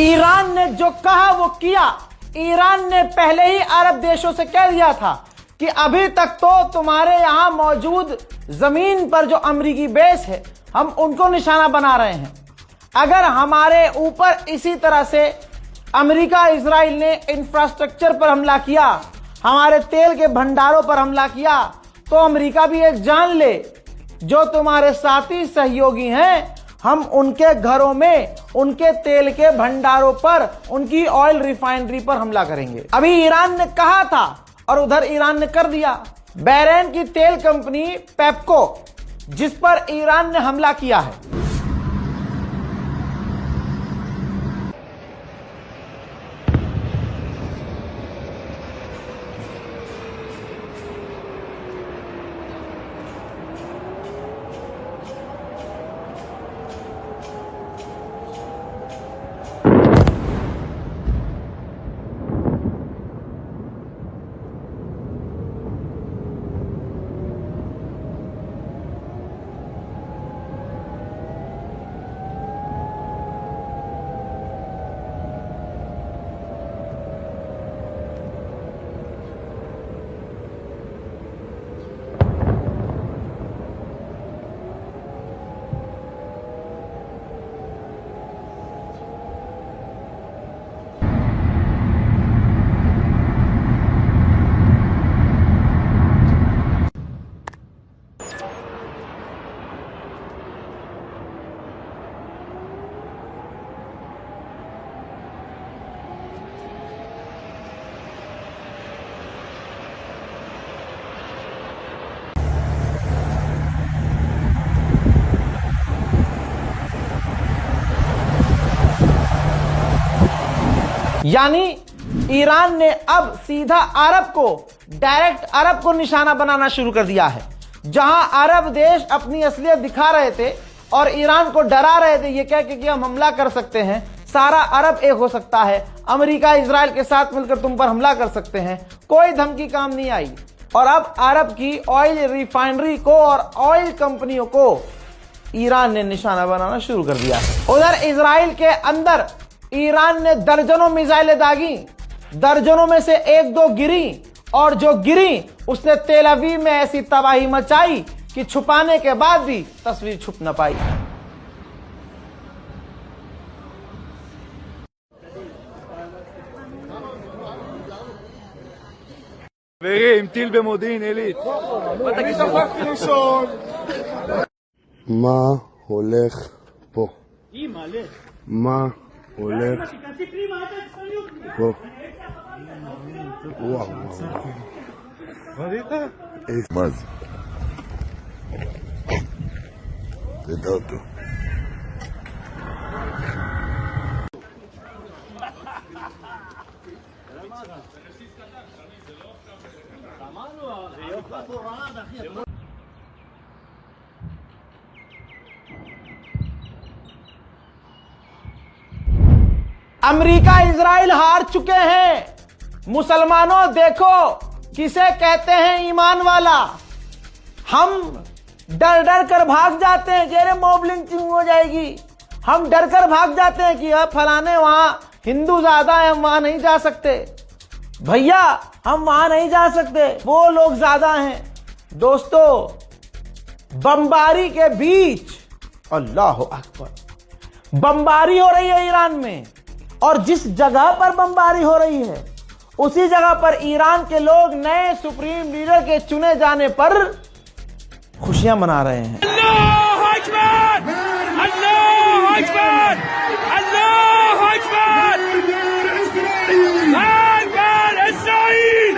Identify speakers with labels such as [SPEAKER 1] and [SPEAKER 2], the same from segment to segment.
[SPEAKER 1] Iran ने जो कहा वो किया। ईरान ने पहले ही अरब देशों से कह दिया था कि अभी तक तो तुम्हारे यहां मौजूद जमीन पर जो अमेरिकी बेस है हम उनको निशाना बना रहे हैं। अगर हमारे ऊपर इसी तरह से अमेरिका इजराइल ने इंफ्रास्ट्रक्चर पर हमला किया, हमारे तेल के भंडारों पर हमला किया, तो अमेरिका भी एक जान ले जो तुम्हारे साथी सहयोगी हैं हम उनके घरों में, उनके तेल के भंडारों पर, उनकी ऑयल रिफाइनरी पर हमला करेंगे। अभी ईरान ने कहा था और उधर ईरान ने कर दिया। बहरीन की तेल कंपनी पेप्को जिस पर ईरान ने हमला किया है, यानी ईरान ने अब सीधा डायरेक्ट अरब को निशाना बनाना शुरू कर दिया है। जहां अरब देश अपनी असलियत दिखा रहे थे और ईरान को डरा रहे थे ये कह के कि हम हमला कर सकते हैं, सारा अरब एक हो सकता है, अमेरिका इजराइल के साथ मिलकर तुम पर हमला कर सकते हैं, कोई धमकी काम नहीं आई। और अब अरब की ऑयल रिफाइनरी को और ऑयल कंपनियों को ईरान ने निशाना बनाना शुरू कर दिया। उधर इजराइल के अंदर ईरान ने दर्जनों मिसाइलें दागी, दर्जनों में से एक दो गिरी, और जो गिरी उसने तेल अवीव में ऐसी तबाही मचाई कि छुपाने के बाद भी तस्वीर छुप न पाई।
[SPEAKER 2] חברים, טיל במודיעין עילית.
[SPEAKER 3] מה הולך פה? מה הולך פה? וואו מה זה? תדע אותו.
[SPEAKER 1] अमेरिका इजराइल हार चुके हैं। मुसलमानों देखो किसे कहते हैं ईमान वाला। हम डर डर कर भाग जाते हैं, जेरे मॉब लिंचिंग हो जाएगी, हम डर कर भाग जाते हैं कि फलाने वहां हिंदू ज्यादा है, हम वहां नहीं जा सकते। भैया हम वहां नहीं जा सकते, वो लोग ज्यादा हैं। दोस्तों बमबारी के बीच, अल्लाह अकबर, बमबारी हो रही है ईरान में, और जिस जगह पर बमबारी हो रही है उसी जगह पर ईरान के लोग नए सुप्रीम लीडर के चुने जाने पर खुशियां मना रहे हैं।
[SPEAKER 4] अल्लाह अकबर, अल्लाह अकबर, अल्लाह अकबर, अकबर इस्राइल,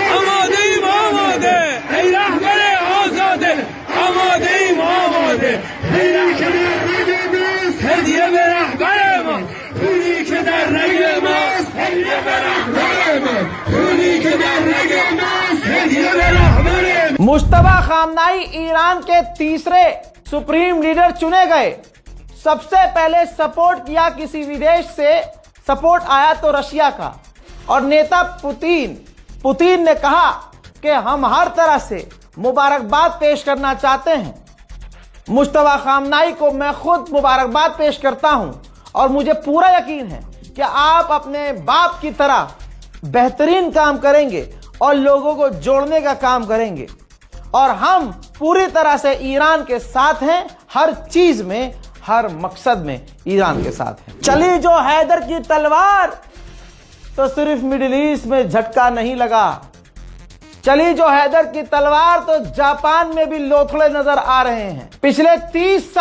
[SPEAKER 4] आमादे आमादे, ey rahbere azade, आमादे आमादे, ey rahbere hediye ve rahberema, huni ke dar regema, hediye ve rahberema, huni ke dar regema, hediye ve rahberema।
[SPEAKER 1] Mushtaba खामनाई Iran के तीसरे सुप्रीम लीडर चुने गए। सबसे पहले सपोर्ट किया किसी विदेश से, सपोर्ट आया तो रशिया का, और नेता पुतिन ने कहा कि हम हर तरह से मुबारकबाद पेश करना चाहते हैं। मुश्तबा खामनाई को मैं खुद मुबारकबाद पेश करता हूं और मुझे पूरा यकीन है कि आप अपने बाप की तरह बेहतरीन काम करेंगे और लोगों को जोड़ने का काम करेंगे। और हम पूरी तरह से ईरान के साथ हैं, हर चीज में, हर मकसद में ईरान के साथ हैं। चली जो हैदर की तलवार, तो सिर्फ मिडिल ईस्ट में झटका नहीं लगा, चली जो हैदर की तलवार तो जापान में भी लोथड़े नजर आ रहे हैं। पिछले 30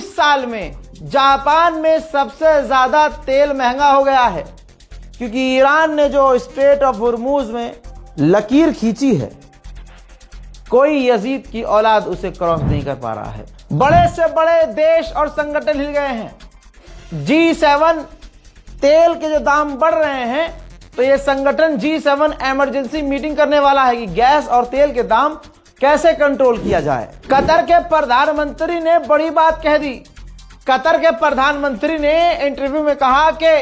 [SPEAKER 1] साल में जापान में सबसे ज्यादा तेल महंगा हो गया है, क्योंकि ईरान ने जो स्ट्रेट ऑफ हुर्मुज में लकीर खींची है, कोई यजीद की औलाद उसे क्रॉस नहीं कर पा रहा है। बड़े से बड़े देश और संगठन हिल गए हैं। G7 तेल के जो दाम बढ़ रहे हैं, तो ये संगठन G7 इमरजेंसी मीटिंग करने वाला है कि गैस और तेल के दाम कैसे कंट्रोल किया जाए। कतर के प्रधानमंत्री ने बड़ी बात कह दी। कतर के प्रधानमंत्री ने इंटरव्यू में कहा कि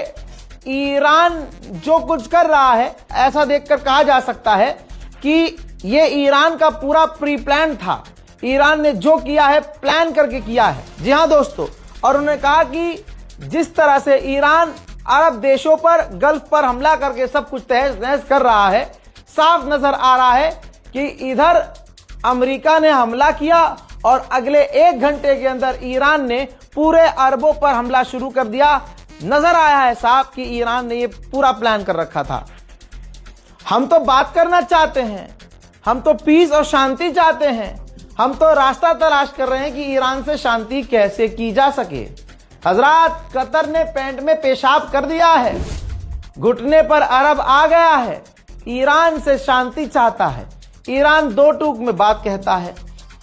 [SPEAKER 1] ईरान जो कुछ कर रहा है, ऐसा देखकर कहा जा सकता है कि ये ईरान का पूरा प्री प्लान था। ईरान ने जो किया है प्लान करके किया है। जी हां दोस्तों, और उन्होंने कहा कि जिस तरह से ईरान अरब देशों पर, गल्फ पर हमला करके सब कुछ तहस नहस कर रहा है, साफ नजर आ रहा है कि इधर अमेरिका ने हमला किया और अगले 1 घंटे के अंदर ईरान ने पूरे अरबों पर हमला शुरू कर दिया। नजर आया है साफ कि ईरान ने ये पूरा प्लान कर रखा था। हम तो बात करना चाहते हैं, हम तो पीस और शांति चाहते हैं, हम तो रास्ता तलाश कर रहे हैं कि ईरान से शांति कैसे की जा सके। हजरात, कतर ने पैंट में पेशाब कर दिया है, घुटने पर अरब आ गया है, ईरान से शांति चाहता है। ईरान 2 टूक में बात कहता है,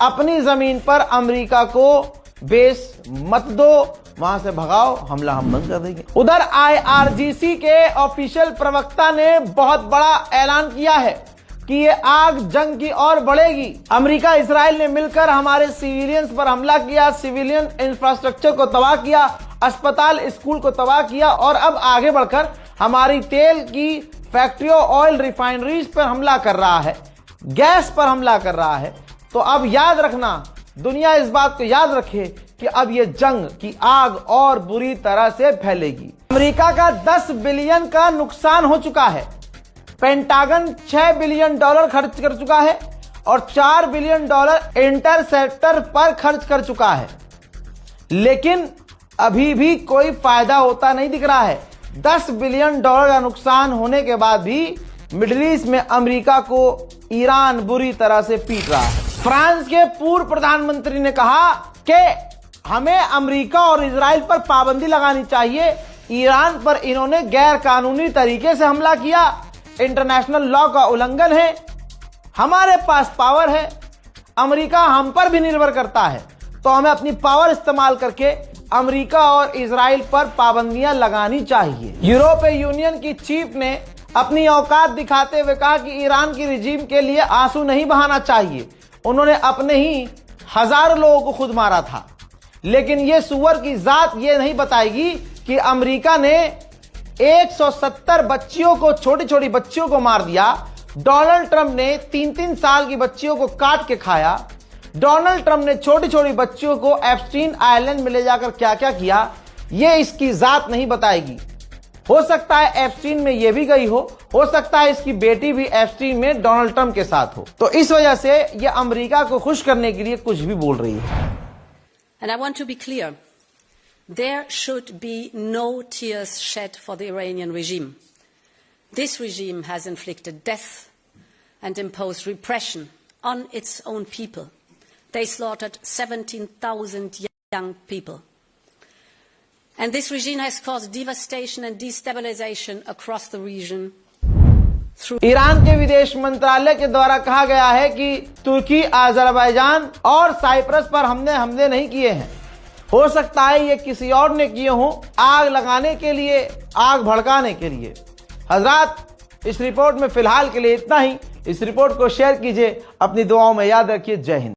[SPEAKER 1] अपनी जमीन पर अमेरिका को बेस मत दो, वहां से भगाओ, हमला हम बंद कर देंगे। उधर IRGC के ऑफिशियल प्रवक्ता ने बहुत बड़ा ऐलान किया है कि ये आग जंग की ओर बढ़ेगी। अमेरिका इजराइल ने मिलकर हमारे सिविलियंस पर हमला किया, सिविलियन इंफ्रास्ट्रक्चर को तबाह किया, अस्पताल स्कूल को तबाह किया और अब आगे बढ़कर हमारी तेल की फैक्ट्रियों, ऑयल रिफाइनरीज पर हमला कर रहा है, गैस पर हमला कर रहा है। तो अब याद रखना, दुनिया इस बात को याद रखे कि अब ये जंग की आग और बुरी तरह से फैलेगी। अमेरिका का 10 बिलियन का नुकसान हो चुका है। पेंटागन $6 बिलियन खर्च कर चुका है और $4 बिलियन इंटरसेप्टर पर खर्च कर चुका है, लेकिन अभी भी कोई फायदा होता नहीं दिख रहा है। $10 बिलियन का नुकसान होने के बाद भी मिडिल ईस्ट में अमेरिका को ईरान बुरी तरह से पीट रहा है। फ्रांस के पूर्व प्रधानमंत्री ने कहा कि हमें अमेरिका और इजराइल पर पाबंदी लगानी चाहिए। ईरान पर इन्होंने गैर कानूनी तरीके से हमला किया, इंटरनेशनल लॉ का उल्लंघन है, हमारे पास पावर है, अमेरिका हम पर भी निर्भर करता है, तो हमें अपनी पावर इस्तेमाल करके अमेरिका और इजराइल पर पाबंदियां लगानी चाहिए। यूरोपीय यूनियन की चीफ ने अपनी औकात दिखाते हुए कहा कि ईरान की रिजीम के लिए आंसू नहीं बहाना चाहिए। उन्होंने अपने ही हजारों लोगों को खुद मारा था, लेकिन ये सुअर की जात ये नहीं बताएगी कि अमेरिका ने 170 बच्चियों को, छोटी छोटी बच्चियों को मार दिया। डोनाल्ड ट्रंप ने 3-3 साल की बच्चियों को काट के खाया। डोनाल्ड ट्रंप ने छोटी छोटी बच्चियों को एप्स्टीन आइलैंड में ले जाकर क्या क्या किया, ये इसकी जात नहीं बताएगी। हो सकता है एप्स्टीन में ये भी गई हो सकता है इसकी बेटी भी एप्स्टीन में डोनाल्ड ट्रंप के साथ हो। तो इस वजह से ये अमेरिका को खुश करने के लिए कुछ भी बोल रही है।
[SPEAKER 5] And I want to be clear. There should be no tears shed for the Iranian regime. This regime has inflicted death and imposed repression on its own people. They slaughtered 17,000 young people. And this regime has caused devastation and destabilization across the region.
[SPEAKER 1] Iran के विदेश मंत्रालय के द्वारा कहा गया है कि तुर्की, Azerbaijan और साइप्रस पर हमले नहीं किए हैं। हो सकता है ये किसी और ने किए हों, आग लगाने के लिए, आग भड़काने के लिए। हजरात, इस रिपोर्ट में फिलहाल के लिए इतना ही। इस रिपोर्ट को शेयर कीजिए, अपनी दुआओं में याद रखिए। जय हिंद।